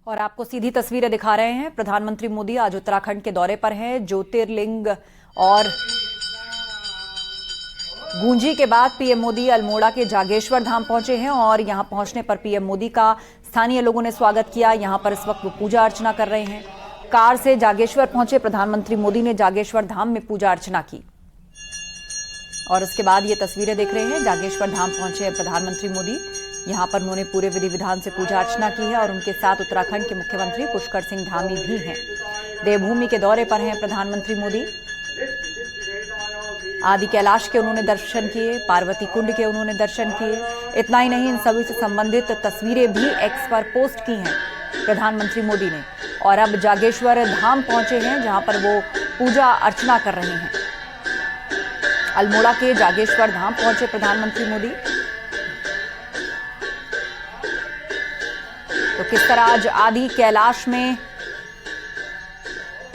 और आपको सीधी तस्वीरें दिखा रहे हैं। प्रधानमंत्री मोदी आज उत्तराखंड के दौरे पर हैं। ज्योतिर्लिंग और गूंजी के बाद पीएम मोदी अल्मोड़ा के जागेश्वर धाम पहुंचे हैं और यहां पहुंचने पर पीएम मोदी का स्थानीय लोगों ने स्वागत किया। यहां पर इस वक्त वो पूजा अर्चना कर रहे हैं। कार से जागेश्वर पहुंचे प्रधानमंत्री मोदी ने जागेश्वर धाम में पूजा अर्चना की और उसके बाद ये तस्वीरें देख रहे हैं। जागेश्वर धाम पहुंचे हैं प्रधानमंत्री मोदी। यहां पर उन्होंने पूरे विधि विधान से पूजा अर्चना की है और उनके साथ उत्तराखंड के मुख्यमंत्री पुष्कर सिंह धामी भी हैं। देवभूमि के दौरे पर हैं प्रधानमंत्री मोदी। आदि कैलाश के उन्होंने दर्शन किए, पार्वती कुंड के उन्होंने दर्शन किए। इतना ही नहीं, इन सभी से संबंधित तस्वीरें भी एक्स पर पोस्ट की हैं प्रधानमंत्री मोदी ने। और अब जागेश्वर धाम पहुंचे हैं जहां पर वो पूजा अर्चना कर रहे हैं। अल्मोड़ा के जागेश्वर धाम पहुंचे प्रधानमंत्री मोदी। तो किस तरह आज आदि कैलाश में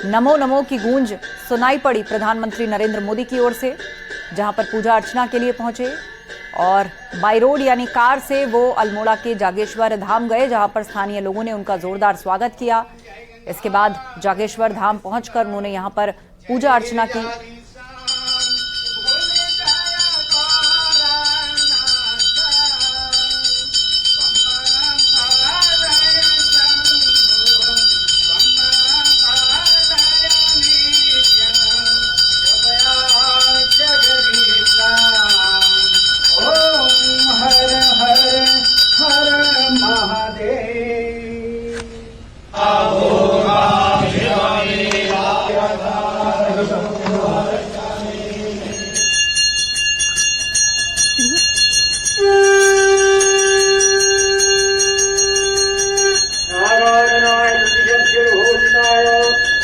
नमो नमो की गूंज सुनाई पड़ी प्रधानमंत्री नरेंद्र मोदी की ओर से, जहां पर पूजा अर्चना के लिए पहुंचे। और बाय रोड यानी कार से वो अल्मोड़ा के जागेश्वर धाम गए, जहां पर स्थानीय लोगों ने उनका जोरदार स्वागत किया। इसके बाद जागेश्वर धाम पहुंचकर उन्होंने यहां पर पूजा अर्चना की।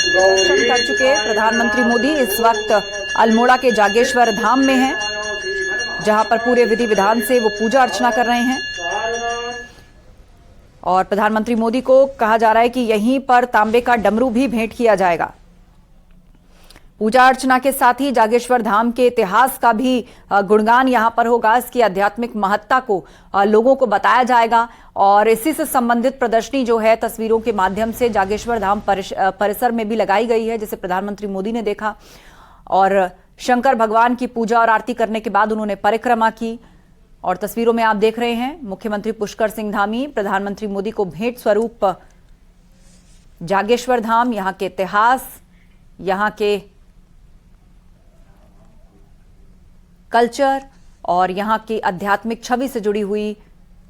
दर्शन कर चुके प्रधानमंत्री मोदी इस वक्त अल्मोड़ा के जागेश्वर धाम में हैं, जहां पर पूरे विधि विधान से वो पूजा अर्चना कर रहे हैं। और प्रधानमंत्री मोदी को कहा जा रहा है कि यहीं पर तांबे का डमरू भी भेंट किया जाएगा। पूजा अर्चना के साथ ही जागेश्वर धाम के इतिहास का भी गुणगान यहां पर होगा। इसकी आध्यात्मिक महत्ता को लोगों को बताया जाएगा और इसी से संबंधित प्रदर्शनी जो है तस्वीरों के माध्यम से जागेश्वर धाम परिसर में भी लगाई गई है, जिसे प्रधानमंत्री मोदी ने देखा। और शंकर भगवान की पूजा और आरती करने के बाद उन्होंने परिक्रमा की। और तस्वीरों में आप देख रहे हैं मुख्यमंत्री पुष्कर सिंह धामी प्रधानमंत्री मोदी को भेंट स्वरूप जागेश्वर धाम, यहां के इतिहास, यहां के कल्चर और यहां की आध्यात्मिक छवि से जुड़ी हुई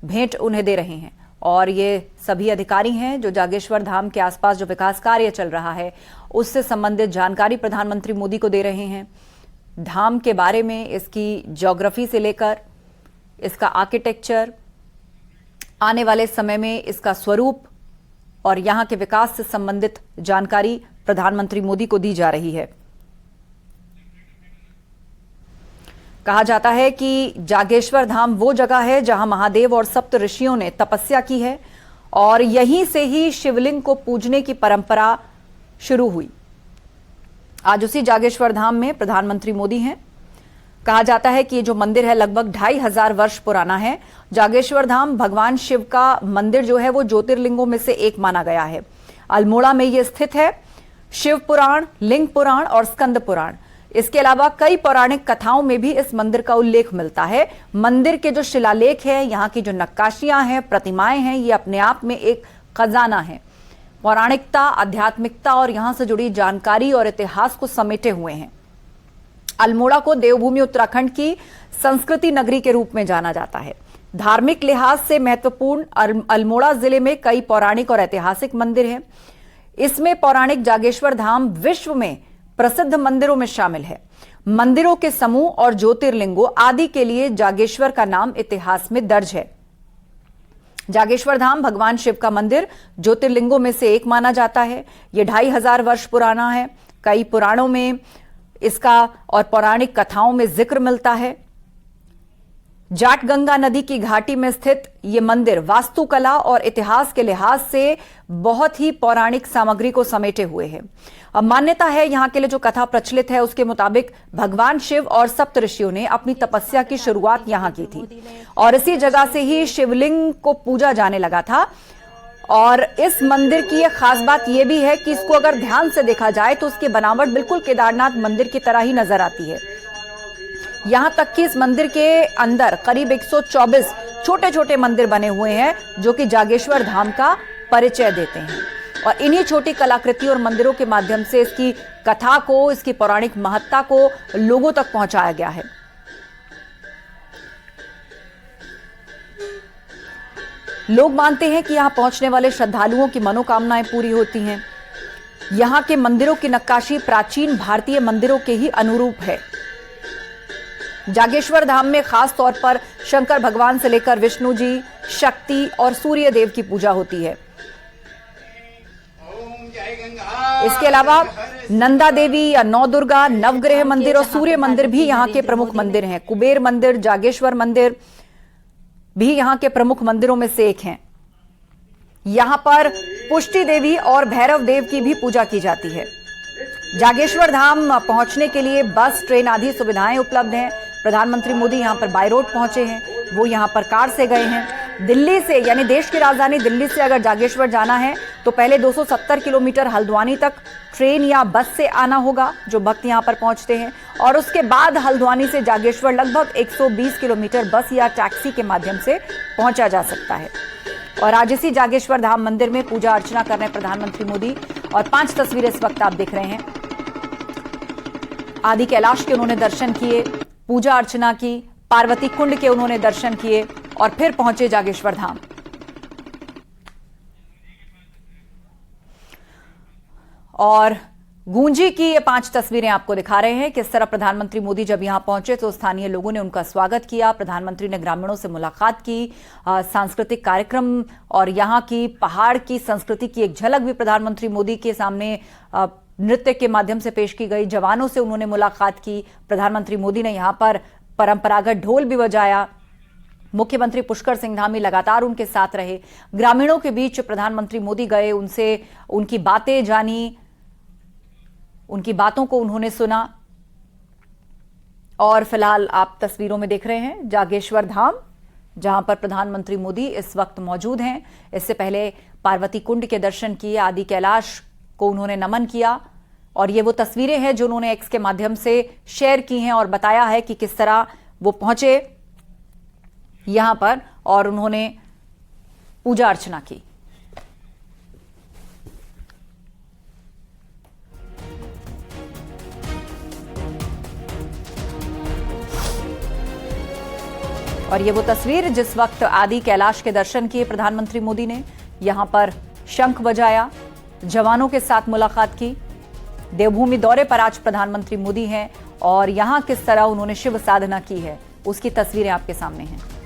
भेंट उन्हें दे रहे हैं। और ये सभी अधिकारी हैं जो जागेश्वर धाम के आसपास जो विकास कार्य चल रहा है उससे संबंधित जानकारी प्रधानमंत्री मोदी को दे रहे हैं। धाम के बारे में, इसकी ज्योग्राफी से लेकर इसका आर्किटेक्चर, आने वाले समय में इसका स्वरूप और यहां के विकास से संबंधित जानकारी प्रधानमंत्री मोदी को दी जा रही है। कहा जाता है कि जागेश्वर धाम वो जगह है जहां महादेव और सप्त ऋषियों ने तपस्या की है और यहीं से ही शिवलिंग को पूजने की परंपरा शुरू हुई। आज उसी जागेश्वर धाम में प्रधानमंत्री मोदी हैं। कहा जाता है कि ये जो मंदिर है लगभग 2500 वर्ष पुराना है। जागेश्वर धाम भगवान शिव का मंदिर जो है वो ज्योतिर्लिंगों में से एक माना गया है। अल्मोड़ा में ये स्थित है। शिव पुराण, लिंग पुराण और स्कंद पुराण, इसके अलावा कई पौराणिक कथाओं में भी इस मंदिर का उल्लेख मिलता है। मंदिर के जो शिलालेख है, यहाँ की जो नक्काशियां हैं, प्रतिमाएं हैं, ये अपने आप में एक खजाना है। पौराणिकता, आध्यात्मिकता और यहां से जुड़ी जानकारी और इतिहास को समेटे हुए हैं। अल्मोड़ा को देवभूमि उत्तराखंड की संस्कृति नगरी के रूप में जाना जाता है। धार्मिक लिहाज से महत्वपूर्ण अल्मोड़ा जिले में कई पौराणिक और ऐतिहासिक मंदिर हैं। इसमें पौराणिक जागेश्वर धाम विश्व में प्रसिद्ध मंदिरों में शामिल है। मंदिरों के समूह और ज्योतिर्लिंगों आदि के लिए जागेश्वर का नाम इतिहास में दर्ज है। जागेश्वर धाम भगवान शिव का मंदिर ज्योतिर्लिंगों में से एक माना जाता है। यह 2500 वर्ष पुराना है। कई पुराणों में इसका और पौराणिक कथाओं में जिक्र मिलता है। जाटगंगा नदी की घाटी में स्थित ये मंदिर वास्तुकला और इतिहास के लिहाज से बहुत ही पौराणिक सामग्री को समेटे हुए है। अब मान्यता है यहां के लिए जो कथा प्रचलित है उसके मुताबिक भगवान शिव और सप्त ऋषियों ने अपनी तपस्या की शुरुआत यहां की थी और इसी जगह से ही शिवलिंग को पूजा जाने लगा था और इस मंदिर की एक खास बात यह भी है कि इसको अगर ध्यान से देखा जाए तो उसकी बनावट बिल्कुल केदारनाथ मंदिर की तरह ही नजर आती है। यहां तक कि इस मंदिर के अंदर करीब 124 छोटे छोटे मंदिर बने हुए हैं जो कि जागेश्वर धाम का परिचय देते हैं और इन्हीं छोटी कलाकृतियों और मंदिरों के माध्यम से इसकी कथा को, इसकी पौराणिक महत्ता को लोगों तक पहुंचाया गया है। लोग मानते हैं कि यहां पहुंचने वाले श्रद्धालुओं की मनोकामनाएं पूरी होती हैं। यहां के मंदिरों की नक्काशी प्राचीन भारतीय मंदिरों के ही अनुरूप है। जागेश्वर धाम में खास तौर पर शंकर भगवान से लेकर विष्णु जी, शक्ति और सूर्य देव की पूजा होती है। इसके अलावा नंदा देवी या नौ दुर्गा, नवग्रह मंदिर और सूर्य मंदिर भी यहाँ के प्रमुख मंदिर हैं। कुबेर मंदिर, जागेश्वर मंदिर भी यहाँ के प्रमुख मंदिरों में से एक हैं। यहाँ पर पुष्टि देवी और भैरव देव की भी पूजा की जाती है। जागेश्वर धाम पहुंचने के लिए बस, ट्रेन आदि सुविधाएं उपलब्ध हैं। प्रधानमंत्री मोदी यहां पर बाय रोड पहुंचे हैं, वो यहां पर कार से गए हैं। दिल्ली से, यानी देश की राजधानी दिल्ली से अगर जागेश्वर जाना है तो पहले 270 किलोमीटर हल्द्वानी तक ट्रेन या बस से आना होगा, जो भक्त यहां पर पहुंचते हैं, और उसके बाद हल्द्वानी से जागेश्वर लगभग 120 किलोमीटर बस या टैक्सी के माध्यम से पहुंचा जा सकता है। और आज इसी जागेश्वर धाम मंदिर में पूजा अर्चना कर रहे हैं प्रधानमंत्री मोदी, और 5 तस्वीरें इस वक्त आप देख रहे हैं। आदि कैलाश के उन्होंने दर्शन किए, पूजा अर्चना की, पार्वती कुंड के उन्होंने दर्शन किए और फिर पहुंचे जागेश्वर धाम। और गूंजी की ये 5 तस्वीरें आपको दिखा रहे हैं किस तरह प्रधानमंत्री मोदी जब यहां पहुंचे तो स्थानीय लोगों ने उनका स्वागत किया। प्रधानमंत्री ने ग्रामीणों से मुलाकात की, सांस्कृतिक कार्यक्रम और यहां की पहाड़ की संस्कृति की एक झलक भी प्रधानमंत्री मोदी के सामने नृत्य के माध्यम से पेश की गई। जवानों से उन्होंने मुलाकात की। प्रधानमंत्री मोदी ने यहां पर परंपरागत ढोल भी बजाया। मुख्यमंत्री पुष्कर सिंह धामी लगातार उनके साथ रहे। ग्रामीणों के बीच प्रधानमंत्री मोदी गए, उनसे उनकी बातें जानी, उनकी बातों को उन्होंने सुना। और फिलहाल आप तस्वीरों में देख रहे हैं जागेश्वर धाम, जहां पर प्रधानमंत्री मोदी इस वक्त मौजूद हैं। इससे पहले पार्वती कुंड के दर्शन किए, आदि कैलाश को उन्होंने नमन किया, और ये वो तस्वीरें हैं जो उन्होंने एक्स के माध्यम से शेयर की हैं और बताया है कि किस तरह वो पहुंचे यहां पर और उन्होंने पूजा अर्चना की। और ये वो तस्वीर जिस वक्त आदि कैलाश के दर्शन किए प्रधानमंत्री मोदी ने, यहां पर शंख बजाया, जवानों के साथ मुलाकात की। देवभूमि दौरे पर आज प्रधानमंत्री मोदी हैं और यहां किस तरह उन्होंने शिव साधना की है उसकी तस्वीरें आपके सामने हैं।